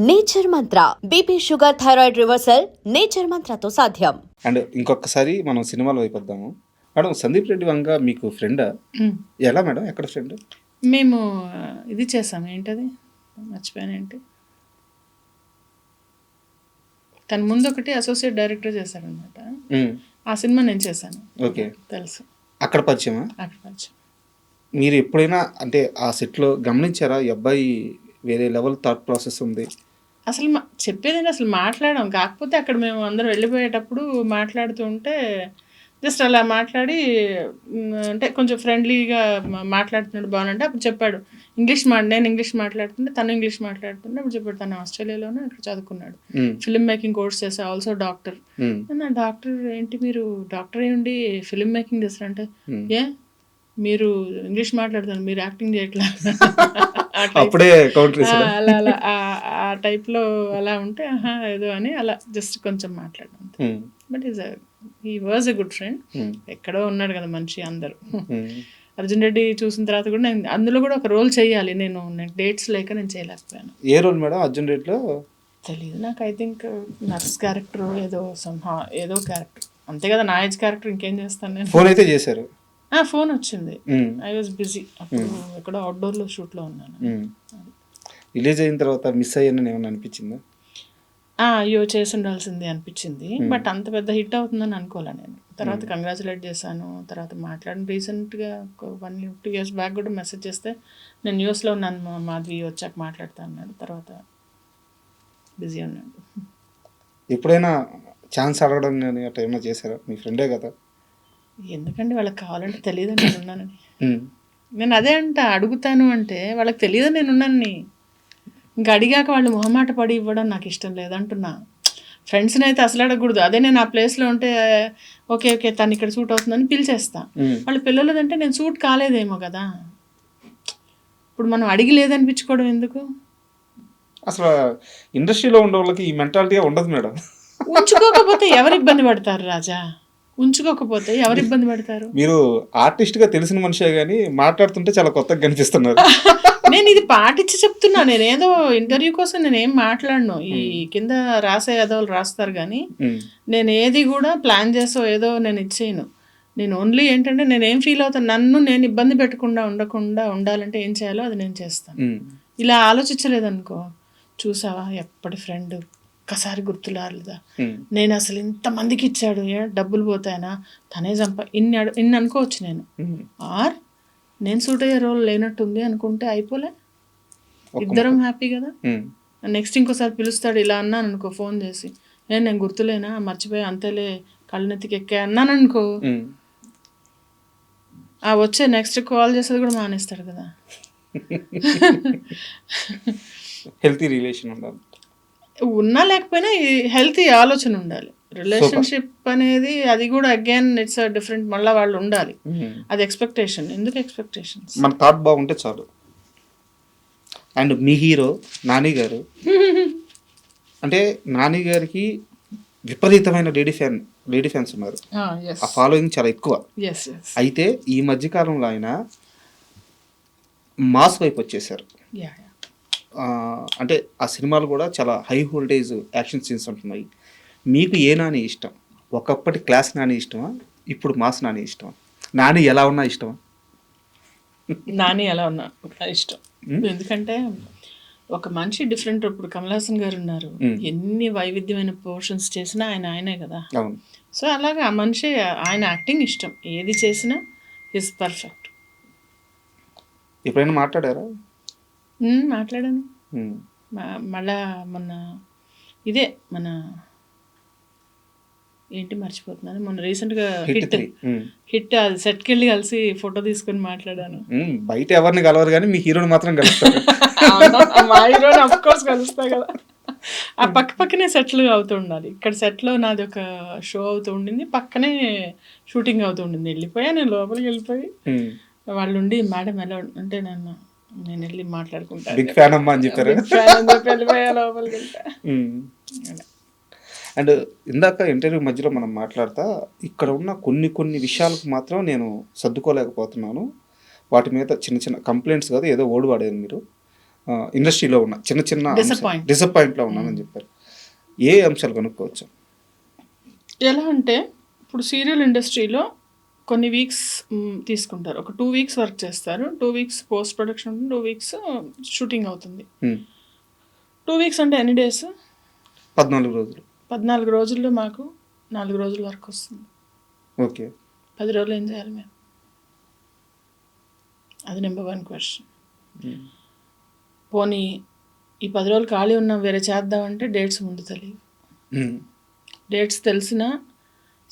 Nature Mantra BP sugar thyroid reversal Nature మంత్రతో సాధ్యం. And ఇంకొకసారి మనం సినిమాలో వైపొద్దాము. మేడం సందీప్ రెడ్డి వంగ మీకు ఫ్రెండా? ఎలా మేడం, ఎక్కడ ఫ్రెండ్? మేము ఇది చేసాము, ఏంటది మర్చిపోయాను, ఏంటి తన ముందు ఒకటి అసోసియేట్ డైరెక్టర్ చేశారనమాట. ఆ సినిమా నేను చేశాను. ఓకే, తెలుసు. అక్కడ పరిచయమా? అక్కడ పరిచయం. మీరు ఎప్పుడైనా అంటే ఆ సెట్లో గమనించారా ఈ అబ్బాయి వేరే లెవెల్ థాట్ ప్రాసెస్ ఉంది? అసలు చెప్పేదండి, అసలు మాట్లాడాం. కాకపోతే అక్కడ మేము అందరం వెళ్ళిపోయేటప్పుడు మాట్లాడుతూ ఉంటే జస్ట్ అలా మాట్లాడి అంటే కొంచెం ఫ్రెండ్లీగా మాట్లాడుతున్నాడు బాగుంటే అప్పుడు చెప్పాడు నేను ఇంగ్లీష్ మాట్లాడుతుంటే తను ఇంగ్లీష్ మాట్లాడుతుంటే అప్పుడు చెప్పాడు తను ఆస్ట్రేలియాలోనే ఇక్కడ చదువుకున్నాడు, ఫిల్మ్ మేకింగ్ కోర్స్ చేసా, ఆల్సో డాక్టర్. డాక్టర్ ఏంటి, మీరు డాక్టర్ అయ్యండి ఫిల్మ్ మేకింగ్ చేస్తారంటే, ఏ మీరు ఇంగ్లీష్ మాట్లాడుతున్నారు, మీరు యాక్టింగ్ చేయట్లా అప్పుడే అలా అలా ఆ టైప్లో అలా ఉంటే ఏదో అని అలా జస్ట్ కొంచెం మాట్లాడడం. But he was a good friend. ఎక్కడో ఉన్నాడు కదా మనిషి. అందరూ అర్జున్ రెడ్డి చూసిన తర్వాత కూడా నేను అందులో కూడా ఒక రోల్ చేయాలి, నేను డేట్స్ లేక నేను చేయలేకపోయాను. ఏ రోల్ మేడం అర్జున్ రెడ్డిలో? తెలియదు నాకు. ఐ థింక్ నర్స్ క్యారెక్టర్ ఏదో క్యారెక్టర్ అంతే కదా, నా ఏజ్ క్యారెక్టర్. ఇంకేం చేస్తాను నేను. ఫోన్ అయితే చేశారు? ఫోన్ వచ్చింది, ఐ వాజ్ బిజీ. అప్పుడు ఎక్కడో అవుట్డోర్లో షూట్లో ఉన్నాను. రిలీజ్ అయిన తర్వాత మిస్ అయ్యానని ఏమన్నా అనిపించిందా? అయ్యో చేసి ఉండాల్సింది అనిపించింది. బట్ అంత పెద్ద హిట్ అవుతుందని అనుకోలే నేను. తర్వాత కంగ్రాచులేట్ చేశాను, తర్వాత మాట్లాడిన. రీసెంట్గా 1-2 years బ్యాక్ కూడా మెసేజ్ చేస్తే నేను న్యూస్లో ఉన్నాను, మాధవి వచ్చాక మాట్లాడుతా అన్నాడు. తర్వాత బిజీ ఉన్నాడు. ఎప్పుడైనా ఛాన్స్ అడగడం కానీ అట్లా ఏమైనా చేశారా? మీ ఫ్రెండే కదా. ఎందుకండి, వాళ్ళకి కావాలంటే తెలియదు నేను ఉన్నానని. నేను అదే అడుగుతాను అంటే వాళ్ళకి తెలియదు నేను ఉన్నానని. ఇంకా అడిగాక వాళ్ళు మొహమాట పడి ఇవ్వడం నాకు ఇష్టం లేదంటున్నా. ఫ్రెండ్స్ని అయితే అసలు అడగకూడదు. అదే నేను ఆ ప్లేస్లో ఉంటే ఓకే తను ఇక్కడ సూట్ అవుతుందని పిలిచేస్తా. వాళ్ళ పిల్లలదంటే నేను సూట్ కాలేదేమో కదా. ఇప్పుడు మనం అడిగి లేదనిపించుకోవడం ఎందుకు? అసలు ఇండస్ట్రీలో ఉండే వాళ్ళకి ఈ మెంటాలిటీ ఉండదు మేడం. ఉంచుకోకపోతే ఎవరు ఇబ్బంది పడతారు రాజా? ఉంచుకోకపోతే ఎవరు ఇబ్బంది పడతారు? మీరు ఆర్టిస్ట్గా తెలిసిన మనిషే కానీ మాట్లాడుతుంటే చాలా కొత్తగా కనిపిస్తున్నారు. నేను ఇది పాటించి చెప్తున్నా. నేనేదో ఇంటర్వ్యూ కోసం నేనేం మాట్లాడను. ఈ కింద రాసే ఎదవలు రాస్తారు కానీ నేను ఏది కూడా ప్లాన్ చేసో ఏదో నేను ఇచ్చేయను. నేను ఓన్లీ ఏంటంటే నేనేం ఫీల్ అవుతాను, నన్ను నేను ఇబ్బంది పెట్టకుండా ఉండాలంటే ఏం చేయాలో అది నేను చేస్తాను. ఇలా ఆలోచించలేదనుకో, చూసావా ఎప్పటి ఫ్రెండ్ ఒక్కసారి గుర్తులారుదా, నేను అసలు ఇంతమందికి ఇచ్చాడు, డబ్బులు పోతాయనా, తనే ఇన్ని అనుకోవచ్చు నేను. ఆర్ నేను సూట్ అయ్యే రోల్ లేనట్టుంది అనుకుంటే అయిపోలే, ఇద్దరం హ్యాపీ కదా. నెక్స్ట్ ఇంకోసారి పిలుస్తాడు ఇలా అన్నాను అనుకో ఫోన్ చేసి, నేను గుర్తులేనా, మర్చిపోయి అంతేలే కళ్ళనెత్తికి ఎక్కా అన్నాను అనుకో, వచ్చే నెక్స్ట్ కాల్ చేసేది కూడా మానేస్తాడు కదా. హెల్తీ రిలేషన్ ఉండాలి, ఉన్నా లేకపోయినా హెల్తీ ఆలోచన ఉండాలి. రిలేషన్షిప్ అనేది అది కూడా అగైన్ ఇట్స్ డిఫరెంట్. మళ్ళీ వాళ్ళు ఉండాలి, అది ఎక్స్పెక్టేషన్. ఎందుకు ఎక్స్పెక్టేషన్స్? మన థాట్ బాగుంటే చాలు. అండ్ మీ హీరో నాని గారు అంటే నాని గారికి విపరీతమైన లేడీ ఫ్యాన్స్ ఉన్నారు. ఆ ఫాలోయింగ్ చాలా ఎక్కువ. అయితే ఈ మధ్యకాలంలో ఆయన మాస్ వైపు వచ్చేసారు. అంటే ఆ సినిమాలు కూడా చాలా హై వోల్టేజ్ యాక్షన్ సీన్స్ ఉంటున్నాయి. మీకు ఏ నాని ఇష్టం? ఒకప్పటి క్లాస్ నాని ఇష్టమా, ఇప్పుడు మాస్ నాని ఇష్టమా? నాని ఎలా ఉన్నా ఇష్టమా? నాని ఎలా ఉన్నా ఇష్టం. ఎందుకంటే ఒక మనిషి డిఫరెంట్. ఇప్పుడు కమల్ హాసన్ గారు ఉన్నారు, ఎన్ని వైవిధ్యమైన పోర్షన్స్ చేసినా ఆయనే కదా. సో అలాగే ఆ మనిషి, ఆయన యాక్టింగ్ ఇష్టం, ఏది చేసినా ఈజ్ పర్ఫెక్ట్. ఎప్పుడైనా మాట్లాడారా? మాట్లాడాను. మళ్ళా మొన్న ఇదే మన ఏంటి మర్చిపోతున్నాను, మొన్న రీసెంట్గా హిట్ అది సెట్కి వెళ్ళి కలిసి ఫోటో తీసుకొని మాట్లాడాను. బయట ఎవరిని కలవరు కానీ మీ హీరోని మాత్రం కలుస్తారు. మా హీరోని అఫ్ కోర్స్ కలుస్తా కదా. ఆ పక్కనే సెట్లు అవుతూ ఉండాలి. ఇక్కడ సెట్లో నాది ఒక షో అవుతూ ఉండింది, పక్కనే షూటింగ్ అవుతూ ఉండింది. వెళ్ళిపోయా నేను, లోపలికి వెళ్ళిపోయి వాళ్ళు ఉండి మేడం ఎలా అంటే నేను వెళ్ళి మాట్లాడుకుంటా, బిగ్ ఫ్యాన్ అమ్మా అని చెప్పారు. వెళ్ళిపోయా లోపలికి వెళ్తా. అండ్ ఇందాక ఇంటర్వ్యూ మధ్యలో మనం మాట్లాడతా ఇక్కడ ఉన్న కొన్ని విషయాలకు మాత్రం నేను సర్దుకోలేకపోతున్నాను. వాటి మీద చిన్న కంప్లైంట్స్ కాదు, ఏదో ఓడి వాడారు మీరు. ఇండస్ట్రీలో ఉన్న చిన్న చిన్న డిసప్పాయింట్లో ఉన్నానని చెప్పారు. ఏ అంశాలు కనుక్కోవచ్చు? ఎలా అంటే ఇప్పుడు సీరియల్ ఇండస్ట్రీలో కొన్ని వీక్స్ తీసుకుంటారు. ఒక 2 వీక్స్ వర్క్ చేస్తారు, 2 వీక్స్ పోస్ట్ ప్రొడక్షన్ ఉంటుంది, 2 వీక్స్ షూటింగ్ అవుతుంది. 2 వీక్స్ అంటే ఎన్ని డేస్? 14 రోజులు. 14 రోజుల్లో మాకు 4 రోజులు వర్క్ వస్తుంది. ఓకే, 10 రోజులు ఏం చేయాలి మేము? అది నెంబర్ 1 క్వశ్చన్. పోనీ ఈ 10 రోజులు ఖాళీ ఉన్నాం వేరే చేద్దామంటే డేట్స్ ముందు తెలియదు. డేట్స్ తెలిసినా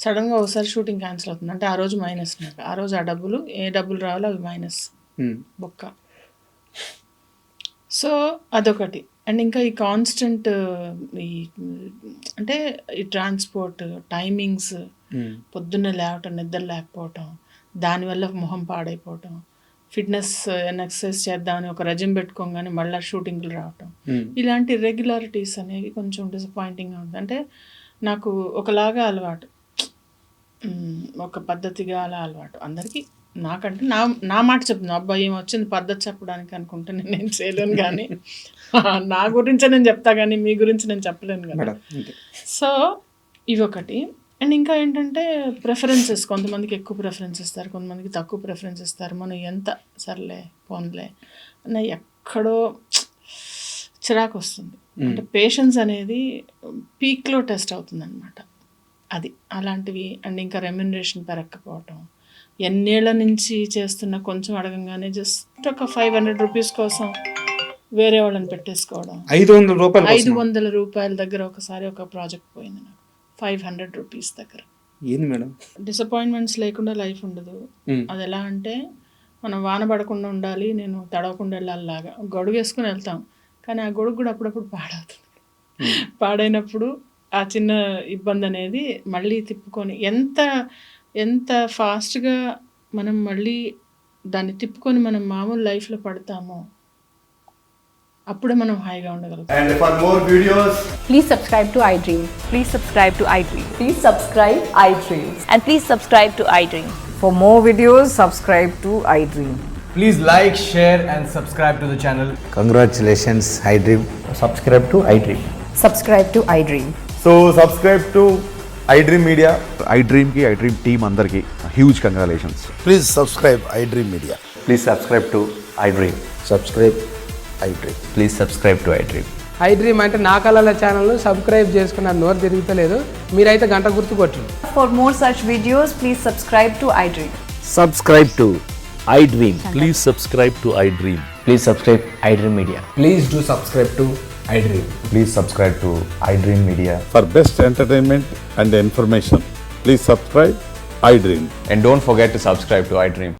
సడన్గా ఒకసారి షూటింగ్ క్యాన్సిల్ అవుతుంది అంటే ఆ రోజు మైనస్. నాకు ఆ రోజు ఆ డబ్బులు ఏ డబ్బులు రావాలో అవి మైనస్ బొక్క. సో అదొకటి. అండ్ ఇంకా ఈ కాన్స్టెంట్ ఈ అంటే ఈ ట్రాన్స్పోర్ట్ టైమింగ్స్, పొద్దున్నే లేవటం, నిద్ర లేకపోవటం, దానివల్ల మొహం పాడైపోవటం, ఫిట్నెస్ ఎక్సర్సైజ్ చేద్దామని ఒక రెజిమ్ పెట్టుకోగానే మళ్ళీ షూటింగ్లు రావటం, ఇలాంటి ఇర్రెగ్యులారిటీస్ అనేవి కొంచెం డిసప్పాయింటింగ్గా ఉంది. అంటే నాకు ఒకలాగా అలవాటు, ఒక పద్ధతిగా అలా అలవాటు అందరికీ. నాకంటే నా మాట చెప్తున్నాను, అబ్బాయి ఏం వచ్చింది పద్ధతి చెప్పడానికి అనుకుంటే నేను చేయలేను, కానీ నా గురించే నేను చెప్తా కానీ మీ గురించి నేను చెప్పలేను కదా. సో ఇవి ఒకటి. అండ్ ఇంకా ఏంటంటే ప్రిఫరెన్సెస్, కొంతమందికి ఎక్కువ ప్రిఫరెన్స్ ఇస్తారు, కొంతమందికి తక్కువ ప్రిఫరెన్స్ ఇస్తారు. మనం ఎంత సర్లే పోన్లే అన్న ఎక్కడో చిరాకు వస్తుంది. అంటే పేషెన్స్ అనేది పీక్లో టెస్ట్ అవుతుంది అనమాట. అది అలాంటివి. అండ్ ఇంకా రెమ్యునరేషన్ పెరగకపోవటం, ఎన్నేళ్ల నుంచి చేస్తున్న కొంచెం అడగంగానే జస్ట్ ఒక 500 రూపీస్ కోసం వేరే వాళ్ళని పెట్టేసుకోవడం. 500 రూపాయల దగ్గర ఒకసారి ఒక ప్రాజెక్ట్ పోయింది నాకు, 500 రూపీస్ దగ్గర. ఏంది మేడం? డిసప్పాయింట్మెంట్స్ లేకుండా లైఫ్ ఉండదు. అది ఎలా అంటే మనం వాన పడకుండా ఉండాలి, నేను తడవకుండా వెళ్ళాలిలాగా గొడుగు వేసుకుని వెళ్తాం, కానీ ఆ గొడుగు కూడా అప్పుడప్పుడు పాడవుతుంది. పాడైనప్పుడు ఆ చిన్న ఇబ్బంది అనేది మళ్ళీ తిప్పుకొని ఎంత ఫాస్ట్గా మనం మళ్ళీ దాన్ని తిప్పుకొని మనం మామూలు లైఫ్లో పడతామో అప్పుడే మనం హాయిగా ఉండగలుగుతాం. And for more videos, Please subscribe to iDream. Please subscribe to iDream. Please subscribe iDream. And please subscribe to iDream. For more videos, subscribe to iDream. please like, share and subscribe to the channel. Congratulations, iDream. Subscribe to iDream. Subscribe to iDream. So subscribe to iDream Media. iDream ki iDream team andarki huge congratulations. Please subscribe iDream Media. Please subscribe to iDream. Subscribe iDream. Please subscribe to iDream. iDream అంటే నా కళల ఛానల్ను subscribe చేసుకున్న నోరు తిరుగుతలేదు, మీరైతే గంట గుర్తు కొట్టండి. For more such videos, please subscribe to iDream. Subscribe to iDream. Please subscribe to iDream. Please subscribe iDream Media. Please do subscribe to iDream. Please subscribe to iDream Media. For best entertainment and information, please subscribe iDream. And don't forget to subscribe to iDream.